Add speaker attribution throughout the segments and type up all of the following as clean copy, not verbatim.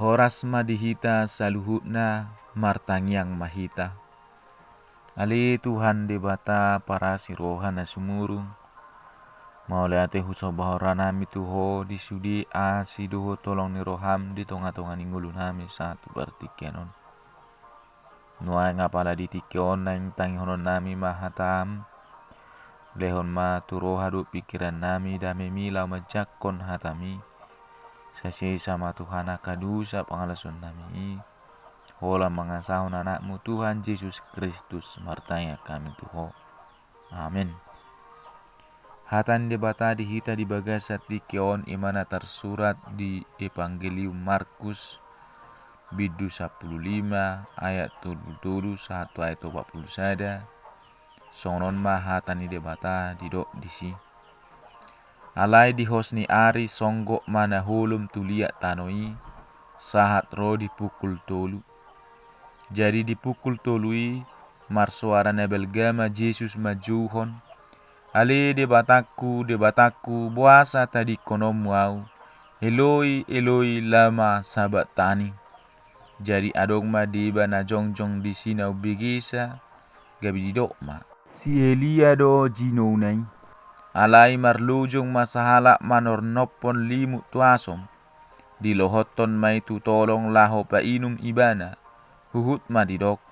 Speaker 1: Horas madihita saluhutna martangyang mahita. Ali Tuhan debata para sirohan na sumurung. Mauleate huso bahora nami tuho disudi asiduho tolong ni roham di tonga-tonga ninggulu nami satu bertikianon. Nuai ngapala di tikion nang tangi honon nami mahatam. Lehon ma turoha du pikiran nami dame milau majakon hatami. Sasi sama Tuhan akadusa pangalasun nami. Hola mangasahon anakmu Tuhan Yesus Kristus martanya kami tuho. Amin. Hatan debata dihita di bagasat di kion imana tersurat di Evangelium Markus bidu 15 ayat 77 1 ayat 41. Sonon ma hatan di debata didok disi. Alai di hosni ari songgok mana hulum tuliak tanoi sahat ro dipukul tolu. Jadi dipukul tolui marsuara nebelgama Yesus majuhon. Ali debataku buasa tadi konomu au. Eloi Eloi lama sabatani. Jadi adong ma diba na jongjong di sinau bigisa gabi didok ma. Si Elia do jino nai. Alai marlujung masahala manor nopon limut tuasom. Di lohoton mai tu tolong laho pa inum ibana. Huhut ma didok.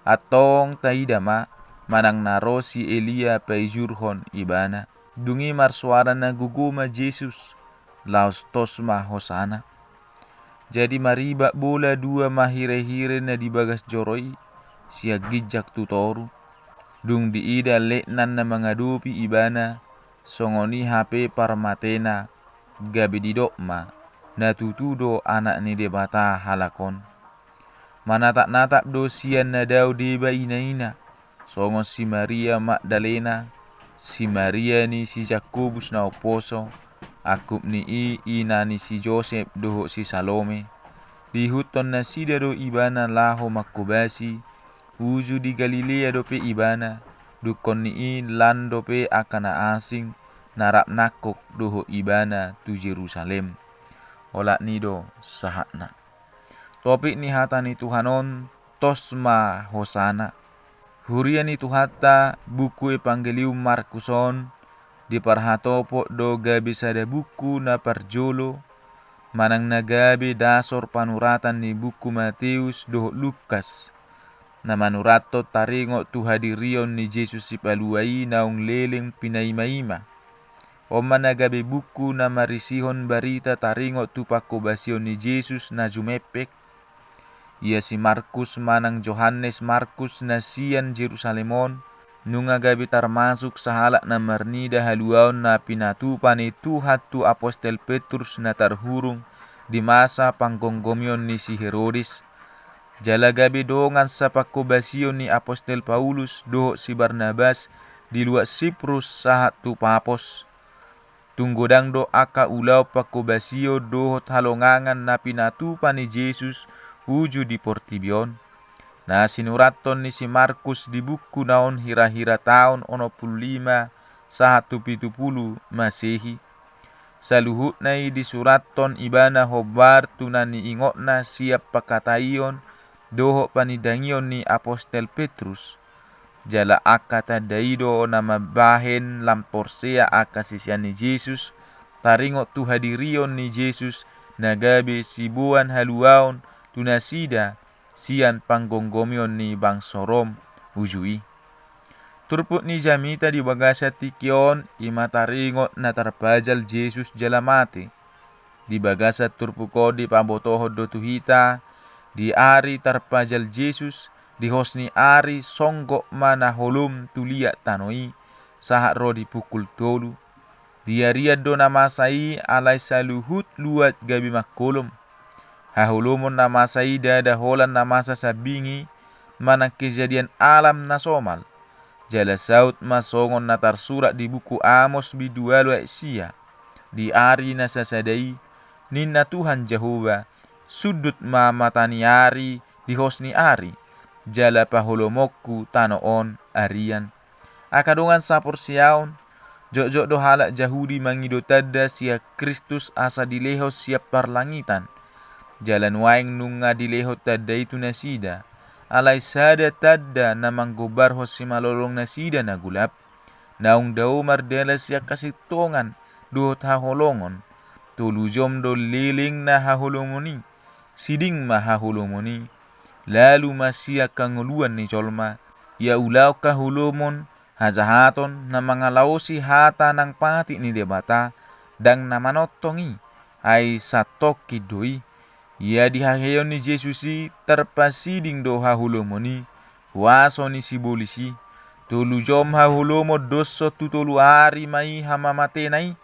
Speaker 1: Atong taida ma. Manang naro si Elia paijurhon ibana. Dungi marsuara na guguma Yesus. Laos tosma hosana. Jadi mariba bola dua mahire-hire na dibagas joroi. Siag gijak tutoru. Dung diida leknan na mengadupi ibana. Songoni HP parmatena. Gabi didokma. Na tutudo anak ni debata halakon. Manatak-natak dosian na daw deba ina-ina. Songo si Maria Magdalena, si Maria ni si Jakobus na oposo, akup ni ina ni si Joseph doho si Salome. Di huton na sida do ibana laho makubasi, uju di Galilea do pe ibana, dukon ni lando pe akana asing, narap nakok doho ibana tu Jerusalem. Olak ni do sahatna. Topik ni hatani Tuhanon tosma hosana. Hurian itu hatta buku Evangelium Markuson di parhatopo do gabi sada buku na parjolo manang nagabi dasor panuratan ni buku Matius do Lukas na manurato taringo tu hadirion ni Yesus si paluai naung leleng pinaima-ima o managabi buku na marisihon barita taringo tu pakobasion ni Yesus na jumepek. Ia si Markus manang Johannes Markus nasian Jerusalemon nunga gabi termasuk sahalak na marnida haluaon na pinatupan itu hatu apostel Petrus na terhurung di masa panggonggomion ni si Herodes. Jala gabi dongan sa pakobasion ni apostel Paulus doho si Barnabas di luar Siprus sahat tu papos. Tunggodang do aka ulau pakobasio doho halongangan na pinatupan ni Yesus uju di Portibion. Na sinuraton ni si Markus di buku naon hira-hira tahun 15 sahat 70 Masehi. Saluhut nai disuraton ibana hobar tunani ingotna siap pakataion doho panidangion ni apostel Petrus. Jala akata daido nama bahen lamporsea aka sisian ni Yesus. Taringo tu hadirion ni Yesus nagabe sibuan haluaon tunasida sian panggonggomion ni Bang Sorom ujui. Turput ni jamita di bagasa tikion imataringot na tarpajal Yesus jala mati. Di bagasa turpuko di pabotoho do tuhita di ari tarpajal Yesus di hosni ari songgo mana holum tulia tanoi sahat ro dipukul tolu. Dia do namasai alai saluhut luat gabi makolom. Hahulumon nama saida daholan namasa sabingi mana kejadian alam nasomal. Jala saut masongon na tersurat di buku Amos bidualu sia. Di ari nasasadai ninna Tuhan Jehovah sudut ma matani ari di hosni ari. Jala pahulomokku tanoon arian. Akadongan sapor siaon jok-jok do halak Jahudi mangido tada sia Kristus asa dilehos siap parlangitan. jalan waing nunga dilehot tadda itu nasida, alai sada tadda na manggobar hosi malolong nasida na gulap, naung dao mardela siya kasitongan duhot haholongon, tulujom do liling na haholomoni, siding ma haholomoni, lalu masya kanguluan ni jolma, ya ulau kahulomon, hazahaton na mga lausi hata ng pati ni debata, dang namanotongi, ay satok kidoi, ia dihaheyon ni Jesusi terpasiding do hahulomoni, waso ni sibolisi, tulujom hahulomo doso tutulu ari mai hamamatenai,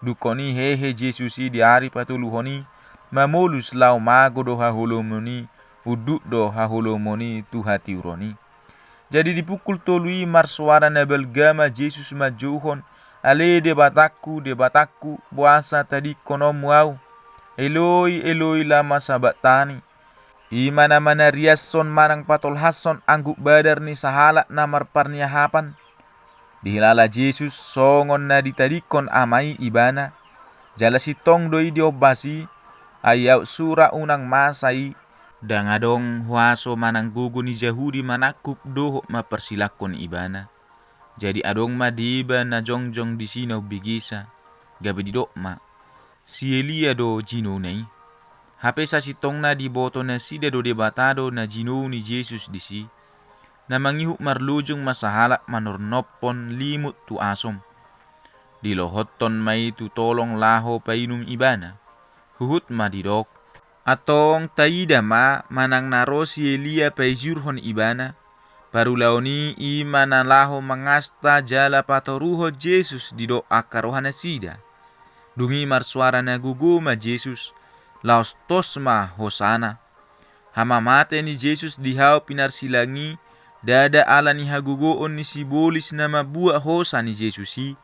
Speaker 1: dukoni hehe Jesusi di ari patuluhoni, mamolus lau mago do hahulomoni, uduk do hahulomoni tuhati uroni. Jadi dipukul tolui marsuara na belgama Yesus majuhon, ale debatakku, puasa tadi konom wow. Eloi, Eloi lama sabatani. Imana-mana riason manang patolhason angguk badar ni sahalak na marparniahapan. Dihilala Yesus songon na ditadikon amai ibana. Jala sitong doi diobasi, ayaw sura unang masai. Dangadong huaso manang gugu ni Yahudi manakup doho mapersilakon ibana. Jadi adong madiba na jongjong di sinaw bigisa. Gabi di dokma. Si Elia do jino nai. Hape sa sitong na di boto na sida do debatado na jino ni Jesus di si. Na mangihuk marlujung masahalak manornopon limut tu asom. Di lohoton may tutolong laho painum ibana. Huhut madidok. Atong taida ma manang naro si Elia paijurhon ibana. Parulaoni imana laho mangasta jala patoruho Jesus di do akarohana sida. Dungi marsuara na guguma Jesus, laos tosma hosana. Hamamate ni Jesus dihau pinarsilangi, dada ala ni hagugoon ni sibolis na mabuah hosa ni Jesusi,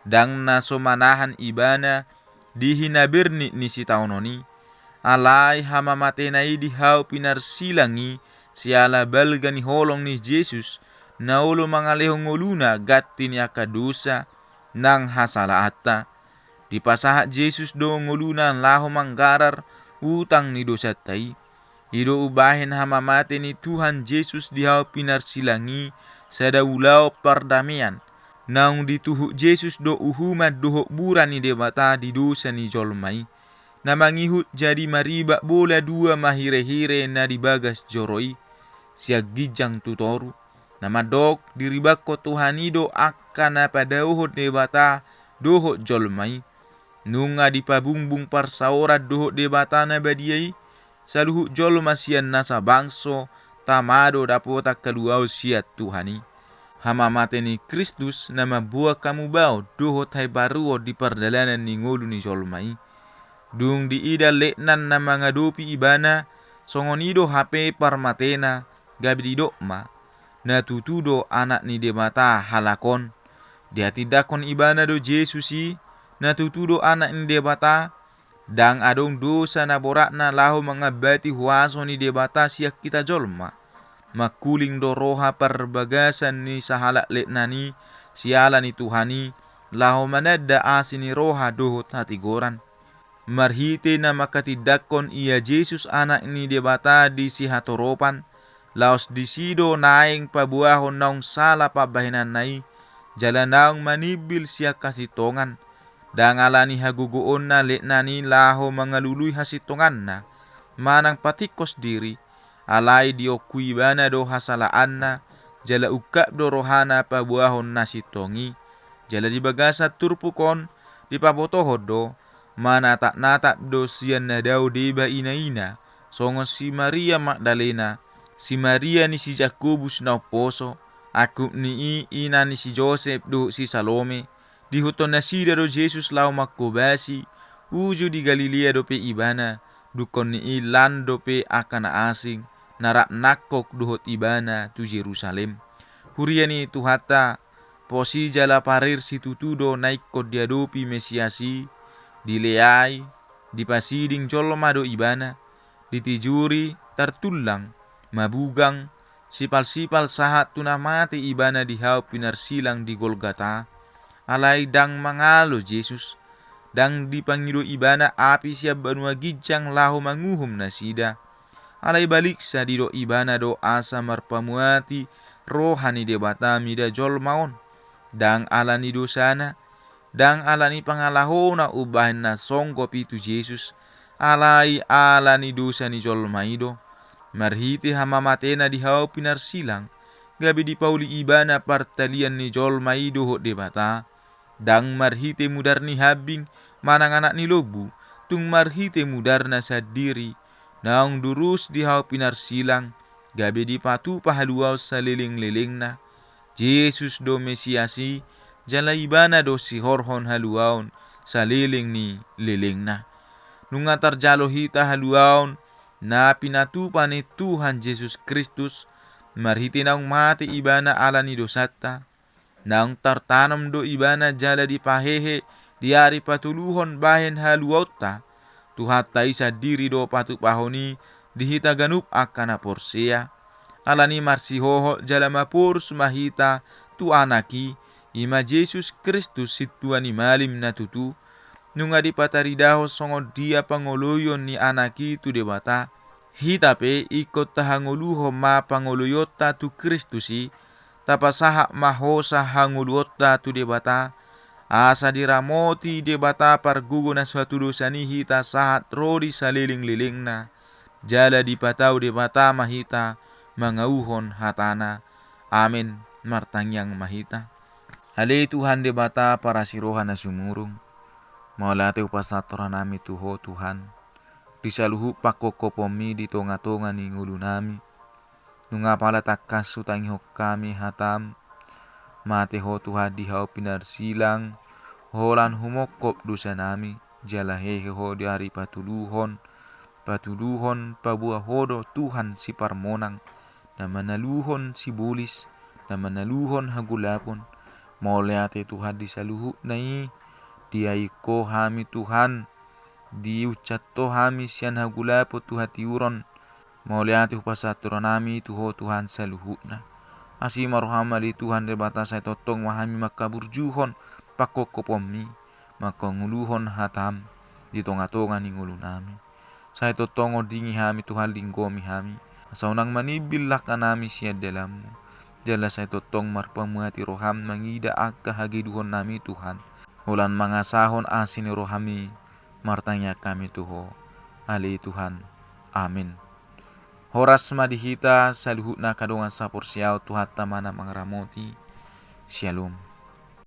Speaker 1: dang nasomanahan ibana, dihinabirni ni si taononi, alay hamamate na dihau pinarsilangi, siala balga ni holong ni Jesus, na ulo mga lehong uluna gatti ni akadusa, nang hasalaata. Di pasahat Jesus do ngulunan laho manggarar utang ni dosa tay. Ido ubahin hamamate ni Tuhan Jesus dihau pinarsilangi sada ulau pardamian. Naung dituhuk Jesus do uhumat dohok buran ni debata di dosa ni jolmai. Na mangihut jadi mariba bola dua mahire-hire na dibagas joroi. Siag gijang tutoru. Na madok diribakko Tuhan ido akan apa dauhot debata dohok jolmai. Nunga dipabungbung parsaora dohok debatana badiai, saluhuk jol masian nasa bangso, tamado dapota kaluau siat Tuhani. Hamamate ni Kristus nama buah kamu bau dohot hai baruo di perdalanan ni ngolu ni jolmai. Dung di ida leknan na mangadopi ibana, songonido hape parmatena, gabi di dokma, na tutudo anak ni debata halakon. Dia tidakon ibana do Jesusi, na tutudo anak ni debata, dang adong dosa na borak na laho mengabati huaso ni debata siak kita jolma. Makuling do roha perbagasan ni sahalak leknani, siala ni Tuhani, laho manada asin ni roha dohot hati goran. Marhite na makatidakon ia Jesus anak ni debata di si hatoropan, laos disido naing pabuahon naung sala pabahinan nai, jalan naung manibil siak kasitongan, dangalani hagugoon na leknani laho mangalului hasitongan na, manang patikos diri, alay diokui bana do hasalaan na, jala ukap do rohana pabuahon nasitongi, jala dibagasa turpukon, dipabotohod do, mana tak natap do sian na daw deba ina-ina, songo si Maria Magdalena, si Maria ni si Jakobus na poso, akup ni ina ni si Joseph do si Salome, dihuton na sida do Jesus lau makobasi, uju di Galilea do pe ibana, dukon ni ilan do pe akana asing, narak nakok dohot ibana tu Jerusalem. Huriani tuhata, posi jala parir si tutudo naik kod diadopi Mesiasi, dileai, dipasiding jolma do ibana, ditijuri, tertulang, mabugang, sipal-sipal sahat tunamati ibana dihau pinarsilang di Golgata, alay dang mangalo Jesus, dang dipangido ibana api siap banua gijang lahu manguhum nasida. Alai balik sadido ibana do asa marpamuati rohani debata mida jol maon. Dang alani dosana, dang alani pangalahona ubahin na songkop itu Yesus. Alai alani dosa ni jol maido. Marhiti hama matena di hau pinar silang. Gabi di pauli ibana partalian ni jol maido hok debata. Dang marhite mudar ni habing manang anak ni lobu. Tung marhite mudar na sadiri. Naung durus di hau pinar silang. Gabi di patu pahaluau saliling-liling na. Yesus do Mesiasi, jala ibana do si horhon haluaun saliling ni liling na. Nunga tarjalo hita haluaun na pinatupa ni Tuhan Yesus Kristus, marhiti naung mati ibana ala ni dosata, naung tartanam do ibana jala di pahehe diari patuluhon bahen haluauta, tuhatta isa diri do patu pahoni dihita ganup akana porsea, alani marsihoho jala mapur sumahita tu anaki, ima Yesus Kristus situani malim na tutu, nunga di pataridaho songo dia pangoloyon ni anaki tu debata, hitape ikot tahangoluho ma pangoloyota tu Kristusi, tapasaha mahosa hangoluota tu debata, asa diramoti debata pargugo na suatu dosani hita sahat rodi saliling-liling na, jala dipatau debata mahita, mangauhon hatana. Amin. Martangyang mahita. Hale Tuhan debata para sirohan na sumurung. Maulate upasatoran nami tuho Tuhan. Disaluhu pakokopomi di tonga-tonga ni ngulu nami. Nunga pala takas sutangi hok kami hatam. Mate ho Tuhan di hau pinar silang. Holan humokop dosa nami. Jala hehe ho di hari patuluhon. Patuluhon pabuah hodo Tuhan si parmonang. Na manaluhon si bulis. Na manaluhon hagulapon. Mauleate Tuhan disaluhu nai. Diaiko hami Tuhan. Diucatto hami sian hagulapo tuhati uron. Mauleate upasaturan nami tuho Tuhan saluhu na. Asi marohama di Tuhan debata saya totong wahami makaburjuhon. Pakokopomi. Makanguluhon hatam. Di tonga-tonga ni ngulu nami. Saya totongo dingi hami Tuhan linggomi hami. Saunang manibillah kanami siya dalammu. Jala saya totong marpamuati roham mangida akka hagiduhon nami Tuhan. Ulan mangasahon asini rohami martanya kami tuho. Ali Tuhan. Amin. Horas madihita saluhut na kadongan sapor siyaw tuhat tamana mangramoti. Shalom.